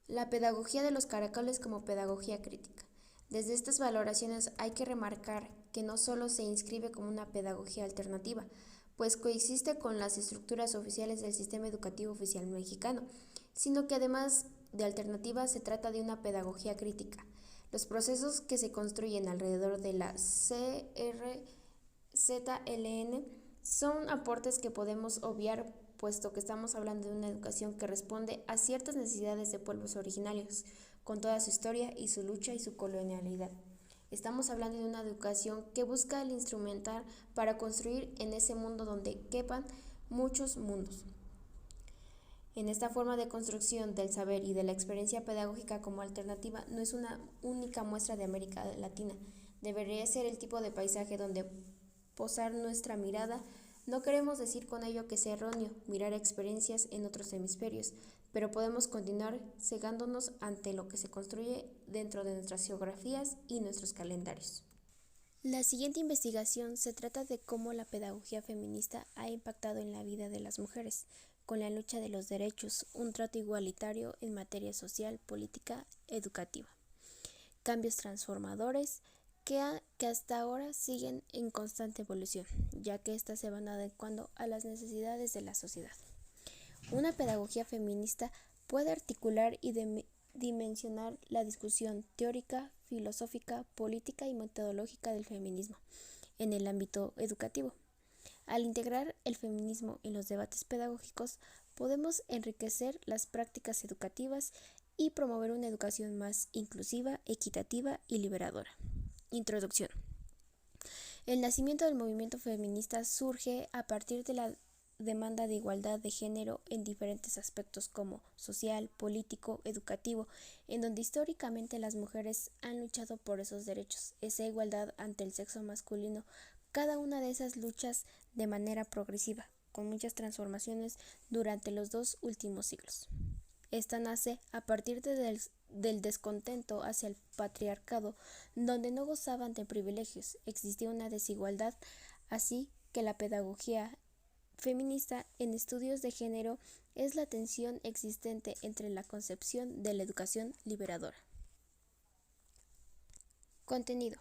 La pedagogía de los caracoles como pedagogía crítica. Desde estas valoraciones hay que remarcar que no solo se inscribe como una pedagogía alternativa, pues coexiste con las estructuras oficiales del sistema educativo oficial mexicano, sino que además de alternativa se trata de una pedagogía crítica. Los procesos que se construyen alrededor de la CRZLN son aportes que podemos obviar puesto que estamos hablando de una educación que responde a ciertas necesidades de pueblos originarios, con toda su historia y su lucha y su colonialidad. Estamos hablando de una educación que busca el instrumental para construir en ese mundo donde quepan muchos mundos. En esta forma de construcción del saber y de la experiencia pedagógica como alternativa no es una única muestra de América Latina, debería ser el tipo de paisaje donde posar nuestra mirada. No queremos decir con ello que sea erróneo mirar experiencias en otros hemisferios, pero podemos continuar cegándonos ante lo que se construye dentro de nuestras geografías y nuestros calendarios. La siguiente investigación se trata de cómo la pedagogía feminista ha impactado en la vida de las mujeres, con la lucha de los derechos, un trato igualitario en materia social, política, educativa. Cambios transformadores que hasta ahora siguen en constante evolución, ya que éstas se van adecuando a las necesidades de la sociedad. Una pedagogía feminista puede articular y dimensionar la discusión teórica, filosófica, política y metodológica del feminismo en el ámbito educativo. Al integrar el feminismo en los debates pedagógicos, podemos enriquecer las prácticas educativas y promover una educación más inclusiva, equitativa y liberadora. Introducción. El nacimiento del movimiento feminista surge a partir de la demanda de igualdad de género en diferentes aspectos como social, político, educativo, en donde históricamente las mujeres han luchado por esos derechos, esa igualdad ante el sexo masculino, cada una de esas luchas de manera progresiva, con muchas transformaciones durante los 2 últimos siglos. Esta nace a partir del descontento hacia el patriarcado, donde no gozaban de privilegios, existía una desigualdad, así que la pedagogía feminista en estudios de género es la tensión existente entre la concepción de la educación liberadora. Contenido.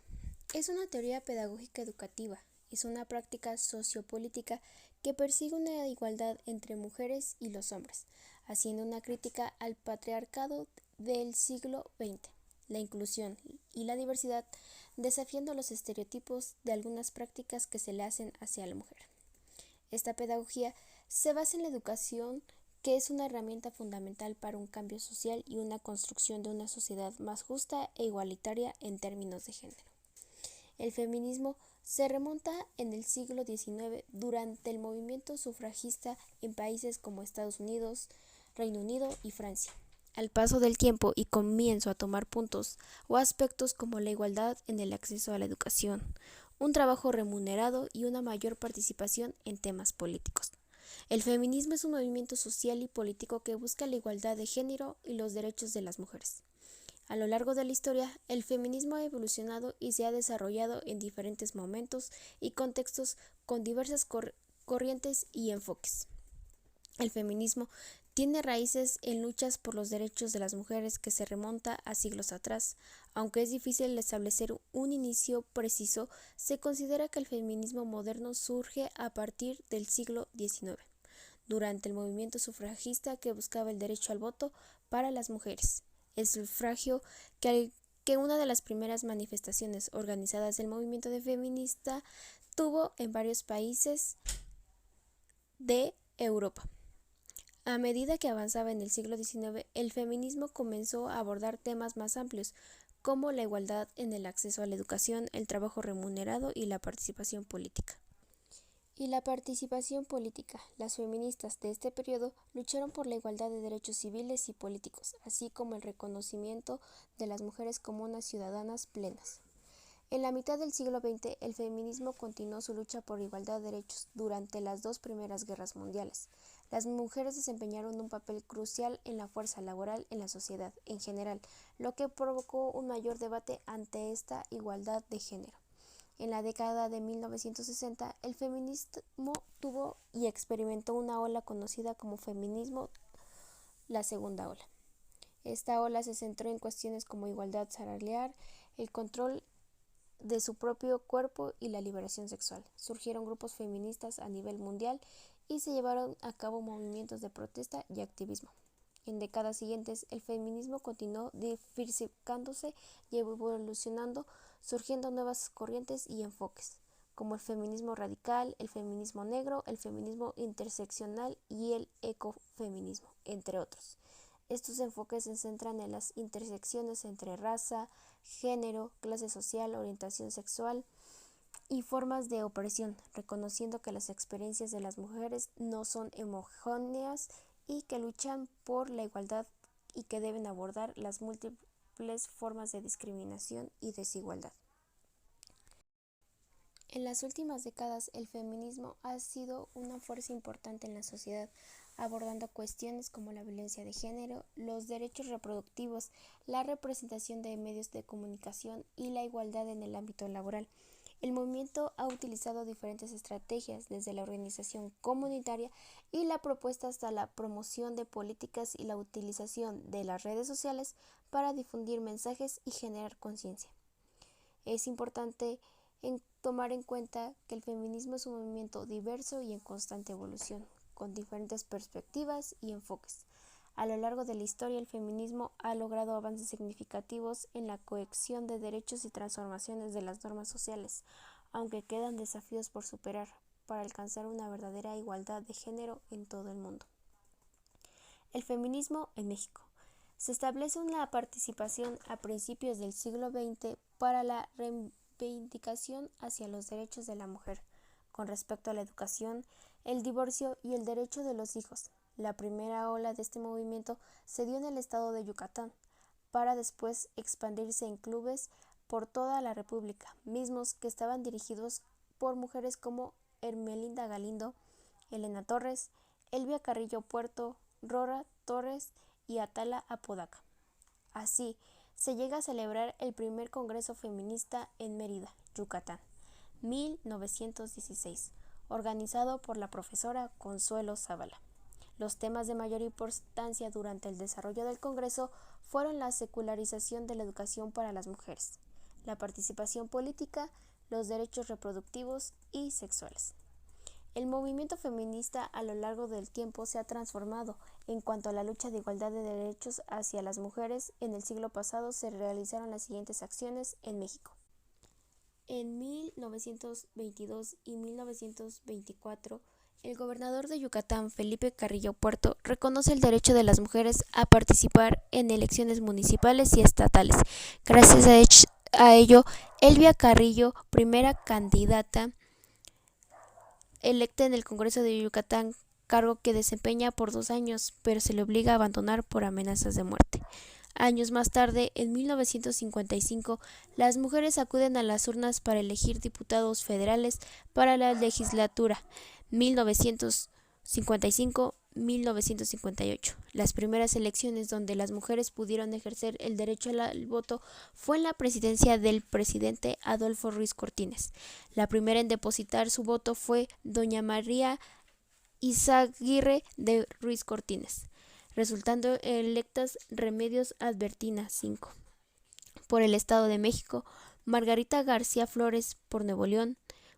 Es una teoría pedagógica educativa, es una práctica sociopolítica que persigue una igualdad entre mujeres y los hombres, haciendo una crítica al patriarcado del siglo XX, la inclusión y la diversidad, desafiando los estereotipos de algunas prácticas que se le hacen hacia la mujer. Esta pedagogía se basa en la educación, que es una herramienta fundamental para un cambio social y una construcción de una sociedad más justa e igualitaria en términos de género. El feminismo se remonta en el siglo XIX durante el movimiento sufragista en países como Estados Unidos, Reino Unido y Francia. Al paso del tiempo y comienzo a tomar puntos o aspectos como la igualdad en el acceso a la educación, un trabajo remunerado y una mayor participación en temas políticos. El feminismo es un movimiento social y político que busca la igualdad de género y los derechos de las mujeres. A lo largo de la historia, el feminismo ha evolucionado y se ha desarrollado en diferentes momentos y contextos con diversas corrientes y enfoques. El feminismo tiene raíces en luchas por los derechos de las mujeres que se remonta a siglos atrás. Aunque es difícil establecer un inicio preciso, se considera que el feminismo moderno surge a partir del siglo XIX, durante el movimiento sufragista que buscaba el derecho al voto para las mujeres. El sufragio, que una de las primeras manifestaciones organizadas del movimiento feminista tuvo en varios países de Europa. A medida que avanzaba en el siglo XIX, el feminismo comenzó a abordar temas más amplios, como la igualdad en el acceso a la educación, el trabajo remunerado y la participación política. Las feministas de este periodo lucharon por la igualdad de derechos civiles y políticos, así como el reconocimiento de las mujeres como unas ciudadanas plenas. En la mitad del siglo XX, el feminismo continuó su lucha por igualdad de derechos durante las 2 primeras guerras mundiales. Las mujeres desempeñaron un papel crucial en la fuerza laboral en la sociedad en general, lo que provocó un mayor debate ante esta igualdad de género. En la década de 1960, el feminismo tuvo y experimentó una ola conocida como feminismo, la segunda ola. Esta ola se centró en cuestiones como igualdad salarial, el control de su propio cuerpo y la liberación sexual. Surgieron grupos feministas a nivel mundial y se llevaron a cabo movimientos de protesta y activismo. En décadas siguientes, el feminismo continuó diversificándose y evolucionando, surgiendo nuevas corrientes y enfoques, como el feminismo radical, el feminismo negro, el feminismo interseccional y el ecofeminismo, entre otros. Estos enfoques se centran en las intersecciones entre raza, género, clase social, orientación sexual y formas de opresión, reconociendo que las experiencias de las mujeres no son homogéneas y que luchan por la igualdad y que deben abordar las múltiples formas de discriminación y desigualdad. En las últimas décadas, el feminismo ha sido una fuerza importante en la sociedad, abordando cuestiones como la violencia de género, los derechos reproductivos, la representación de medios de comunicación y la igualdad en el ámbito laboral. El movimiento ha utilizado diferentes estrategias, desde la organización comunitaria y la propuesta hasta la promoción de políticas y la utilización de las redes sociales para difundir mensajes y generar conciencia. Es importante tomar en cuenta que el feminismo es un movimiento diverso y en constante evolución, con diferentes perspectivas y enfoques. A lo largo de la historia, el feminismo ha logrado avances significativos en la cohesión de derechos y transformaciones de las normas sociales, aunque quedan desafíos por superar para alcanzar una verdadera igualdad de género en todo el mundo. El feminismo en México. Se establece una participación a principios del siglo XX para la reivindicación hacia los derechos de la mujer, con respecto a la educación, el divorcio y el derecho de los hijos. La primera ola de este movimiento se dio en el estado de Yucatán, para después expandirse en clubes por toda la República, mismos que estaban dirigidos por mujeres como Hermelinda Galindo, Elena Torres, Elvia Carrillo Puerto, Rora Torres y Atala Apodaca. Así, se llega a celebrar el primer Congreso Feminista en Mérida, Yucatán, 1916, organizado por la profesora Consuelo Zavala. Los temas de mayor importancia durante el desarrollo del Congreso fueron la secularización de la educación para las mujeres, la participación política, los derechos reproductivos y sexuales. El movimiento feminista a lo largo del tiempo se ha transformado. En cuanto a la lucha de igualdad de derechos hacia las mujeres, en el siglo pasado se realizaron las siguientes acciones en México. En 1922 y 1924, el gobernador de Yucatán, Felipe Carrillo Puerto, reconoce el derecho de las mujeres a participar en elecciones municipales y estatales. Gracias a ello, Elvia Carrillo, primera candidata electa en el Congreso de Yucatán, cargo que desempeña por 2 años, pero se le obliga a abandonar por amenazas de muerte. Años más tarde, en 1955, las mujeres acuden a las urnas para elegir diputados federales para la legislatura 1955-1958. Las primeras elecciones donde las mujeres pudieron ejercer el derecho al voto fue en la presidencia del presidente Adolfo Ruiz Cortines. La primera en depositar su voto fue doña María Izaguirre de Ruiz Cortines, resultando electas Remedios Albertina 5 por el Estado de México, Margarita García Flores por Nuevo León,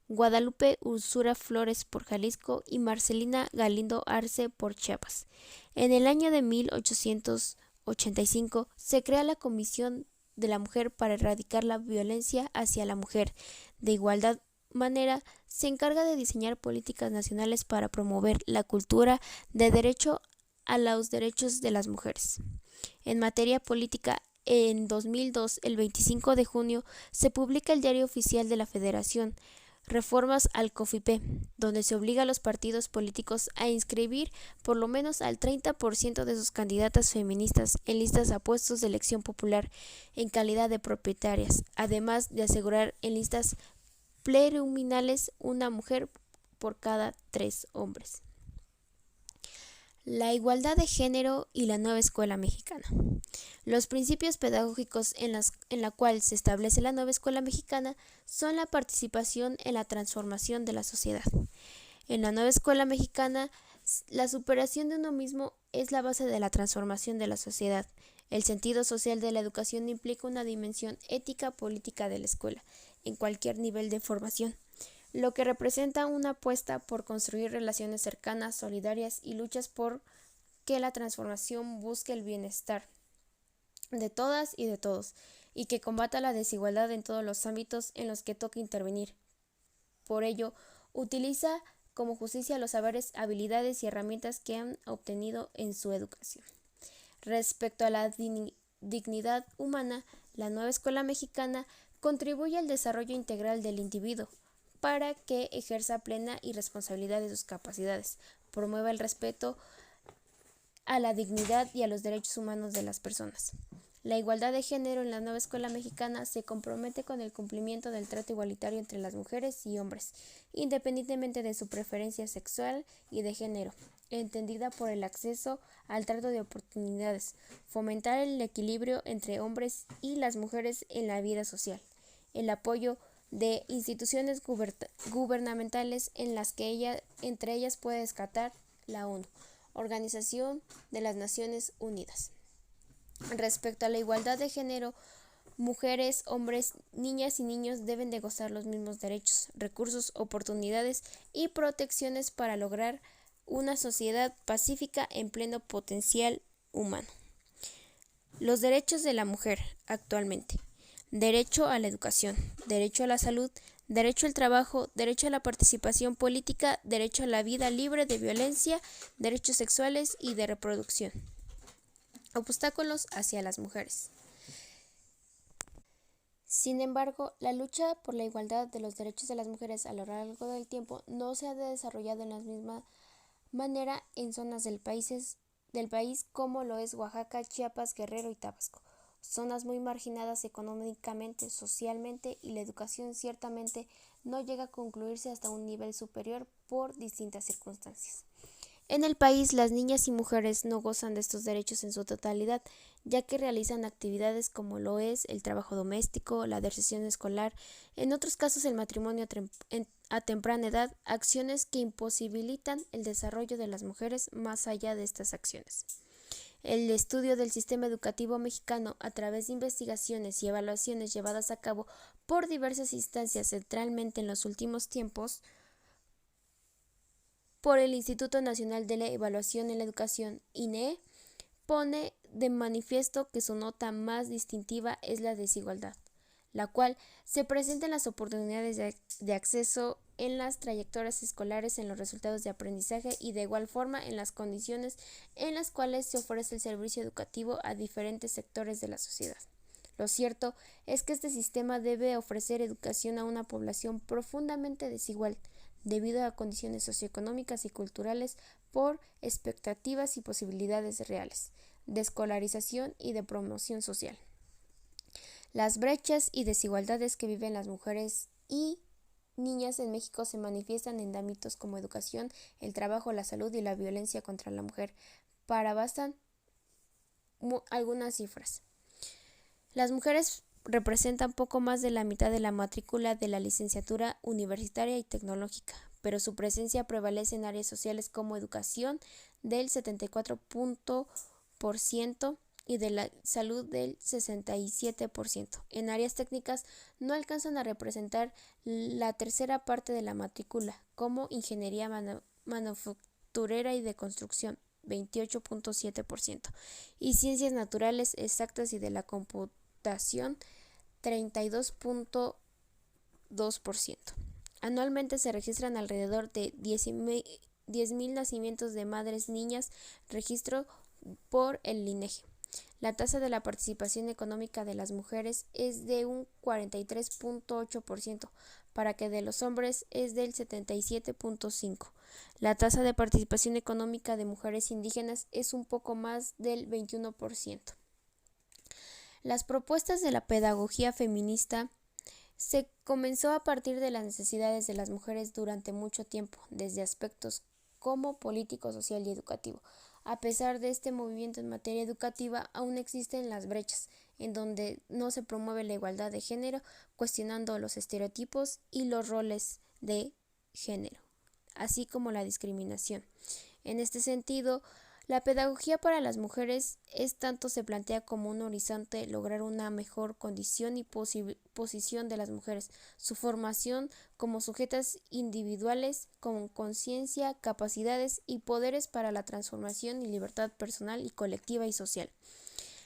Guadalupe Ursúa Flores por Jalisco y Marcelina Galindo Arce por Chiapas. En el año de 1885 se crea la Comisión de la Mujer para erradicar la violencia hacia la mujer. De igualdad manera, se encarga de diseñar políticas nacionales para promover la cultura de derecho a los derechos de las mujeres. En materia política, en 2002, el 25 de junio, se publica el Diario Oficial de la Federación, Reformas al COFIPE, donde se obliga a los partidos políticos a inscribir por lo menos al 30% de sus candidatas feministas en listas a puestos de elección popular en calidad de propietarias, además de asegurar en listas plurinominales una mujer por cada 3 hombres. La igualdad de género y la nueva escuela mexicana. Los principios pedagógicos en la cual se establece la nueva escuela mexicana son la participación en la transformación de la sociedad. En la nueva escuela mexicana La superación de uno mismo es la base de la transformación de la sociedad. El sentido social de la educación implica una dimensión ética política de la escuela, en cualquier nivel de formación, lo que representa una apuesta por construir relaciones cercanas, solidarias y luchas por que la transformación busque el bienestar de todas y de todos, y que combata la desigualdad en todos los ámbitos en los que toque intervenir. Por ello, utiliza como justicia los saberes, habilidades y herramientas que han obtenido en su educación. Respecto a la dignidad humana, la nueva escuela mexicana contribuye al desarrollo integral del individuo para que ejerza plena y responsabilidad de sus capacidades, promueva el respeto a la dignidad y a los derechos humanos de las personas. La igualdad de género en la nueva escuela mexicana se compromete con el cumplimiento del trato igualitario entre las mujeres y hombres, independientemente de su preferencia sexual y de género, entendida por el acceso al trato de oportunidades, fomentar el equilibrio entre hombres y las mujeres en la vida social, el apoyo de instituciones gubernamentales en las que entre ellas puede destacar la ONU, Organización de las Naciones Unidas. Respecto a la igualdad de género, mujeres, hombres, niñas y niños deben de gozar los mismos derechos, recursos, oportunidades y protecciones para lograr una sociedad pacífica en pleno potencial humano. Los derechos de la mujer actualmente: derecho a la educación, derecho a la salud, derecho al trabajo, derecho a la participación política, derecho a la vida libre de violencia, derechos sexuales y de reproducción. Obstáculos hacia las mujeres. Sin embargo, la lucha por la igualdad de los derechos de las mujeres a lo largo del tiempo no se ha desarrollado en la misma manera en zonas del país como lo es Oaxaca, Chiapas, Guerrero y Tabasco, zonas muy marginadas económicamente, socialmente, y la educación ciertamente no llega a concluirse hasta un nivel superior por distintas circunstancias. En el país, las niñas y mujeres no gozan de estos derechos en su totalidad, ya que realizan actividades como lo es el trabajo doméstico, la deserción escolar, en otros casos el matrimonio a temprana edad, acciones que imposibilitan el desarrollo de las mujeres más allá de estas acciones. El estudio del sistema educativo mexicano a través de investigaciones y evaluaciones llevadas a cabo por diversas instancias, centralmente en los últimos tiempos, por el Instituto Nacional de la Evaluación en la Educación, INEE, pone de manifiesto que su nota más distintiva es la desigualdad, la cual se presenta en las oportunidades de acceso, en las trayectorias escolares, en los resultados de aprendizaje y de igual forma en las condiciones en las cuales se ofrece el servicio educativo a diferentes sectores de la sociedad. Lo cierto es que este sistema debe ofrecer educación a una población profundamente desigual, debido a condiciones socioeconómicas y culturales, por expectativas y posibilidades reales, de escolarización y de promoción social. Las brechas y desigualdades que viven las mujeres y niñas en México se manifiestan en ámbitos como educación, el trabajo, la salud y la violencia contra la mujer. Bastan algunas cifras. Las mujeres representan poco más de la mitad de la matrícula de la licenciatura universitaria y tecnológica, pero su presencia prevalece en áreas sociales como educación del 74% y de la salud del 67%. En áreas técnicas no alcanzan a representar la tercera parte de la matrícula, como ingeniería manufacturera y de construcción, 28.7%, y ciencias naturales, exactas y de la computación, 32.2%. Anualmente se registran alrededor de 10,000 nacimientos de madres niñas, registro por el INEGI. La tasa de la participación económica de las mujeres es de un 43.8%, para que de los hombres es del 77.5%. La tasa de participación económica de mujeres indígenas es un poco más del 21%. Las propuestas de la pedagogía feminista se comenzó a partir de las necesidades de las mujeres durante mucho tiempo, desde aspectos como político, social y educativo. A pesar de este movimiento en materia educativa, aún existen las brechas, en donde no se promueve la igualdad de género, cuestionando los estereotipos y los roles de género, así como la discriminación. En este sentido, la pedagogía para las mujeres es tanto se plantea como un horizonte lograr una mejor condición y posición de las mujeres, su formación como sujetas individuales con conciencia, capacidades y poderes para la transformación y libertad personal y colectiva y social.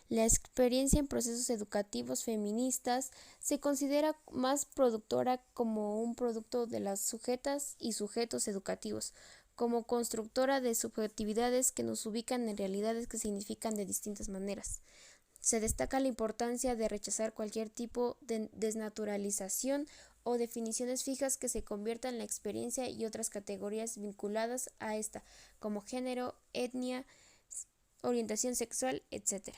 La experiencia en procesos educativos feministas se considera más productora como un producto de las sujetas y sujetos educativos, como constructora de subjetividades que nos ubican en realidades que significan de distintas maneras. Se destaca la importancia de rechazar cualquier tipo de desnaturalización o definiciones fijas que se conviertan en la experiencia y otras categorías vinculadas a esta, como género, etnia, orientación sexual, etc.